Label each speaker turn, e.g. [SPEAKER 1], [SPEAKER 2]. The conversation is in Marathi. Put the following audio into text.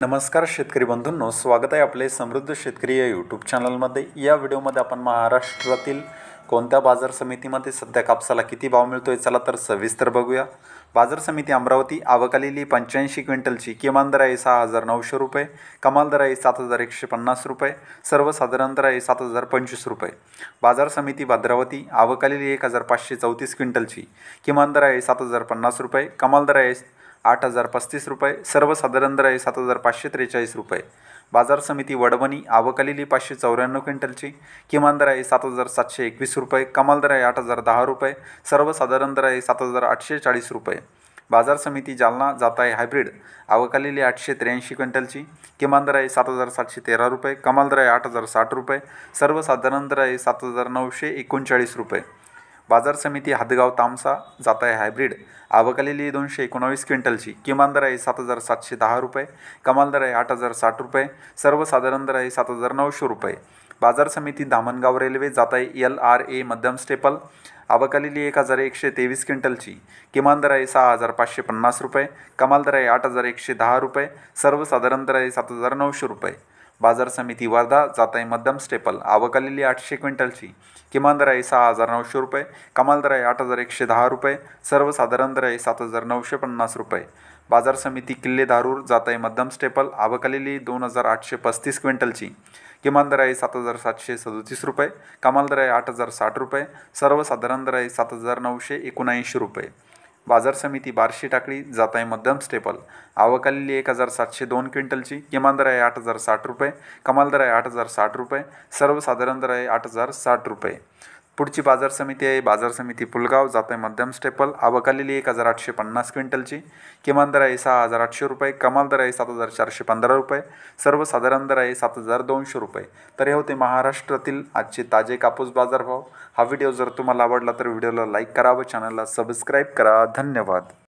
[SPEAKER 1] नमस्कार शेतकरी बंधूंनो, स्वागत आहे आपले समृद्ध शेतकरी या यूट्यूब चॅनलमध्ये। या व्हिडिओमध्ये आपण महाराष्ट्रातील कोणत्या बाजार समितीमध्ये सध्या कापसाला किती भाव मिळतोय चला तर सविस्तर बघूया। बाजार समिती अमरावती आवक आलेली 85 क्विंटलची किमान दर आहे 6,900 रुपये, कमाल दर आहे 7,150 रुपये, सर्वसाधारण दर आहे 7,025 रुपये। बाजार समिती भद्रावती आवक आलेली 1,534 क्विंटलची किमान दर आहे 7,050 रुपये, कमाल दर आहे 8,035 रुपये, सर्वसाधारण दर आहे 7,543 रुपये। बाजार समिती वडवणी आवक आलेली 594 क्विंटलची किमान दर आहे 7,721 रुपये, कमाल दर आहे 8,010 रुपये, सर्वसाधारण दर आहे 7,840 रुपये। बाजार समिती जालना जात आहे हायब्रिड आवक आलेली 883 क्विंटलची किमान दर आहे 7,713 रुपये, कमाल दर आहे 8,060 रुपये, सर्वसाधारण दर आहे 7,939 रुपये। बाजार समिती हदगाव तामसा जात आहे हायब्रिड आवक आलेली 219 क्विंटलची किमान दर आहे 7,710 रुपये, कमाल दर आहे 8,060 रुपये, सर्वसाधारण दर आहे 7,900 रुपये। बाजार समिती धामणगाव रेल्वे जात आहे LRA मध्यम स्टेपल आवक आलेली 1,123 क्विंटलची किमान दर आहे 6,550 रुपये, कमाल दर आहे 8,110 रुपये, सर्वसाधारण दर आहे 7,900 रुपये। बाजार समिती वर्धा जात आहे मध्यम स्टेपल आवक आलेली 800 क्विंटलची किमान दर आहे 6,900 रुपये, कमाल दर आहे 8,110 रुपये, सर्वसाधारण दर आहे 7,950 रुपये। बाजार समिती किल्ले धारूर जात आहे मध्यम स्टेपल आवक आलेली 2,835 क्विंटलची किमान दर आहे 7,737 रुपये, कमाल दर आहे 8,060 रुपये, सर्वसाधारण दर आहे 7,979 रुपये। बाजार समिती बार्शी टाकळी जात आहे मध्यम स्टेपल आवक आलेली 1,702 क्विंटलची किमान दर आहे 8,060 रुपये, कमाल दर आहे 8,060 रुपये, सर्वसाधारण दर आहे 8,060 रुपये। पुढची बाजार समिती आहे बाजार समिती पुलगाव जात आहे मध्यम स्टेपल आवक आलेली 1,850 क्विंटलची किमान दर आहे 6,800 रुपये, कमाल दर आहे 7,415 रुपये, सर्वसाधारण दर आहे 7,200 रुपये। तर हे होते महाराष्ट्रातील आजचे ताजे कापूस बाजारभाव। हा व्हिडिओ जर तुम्हाला आवडला तर व्हिडिओला लाईक करा व चॅनलला सबस्क्राईब करा। धन्यवाद।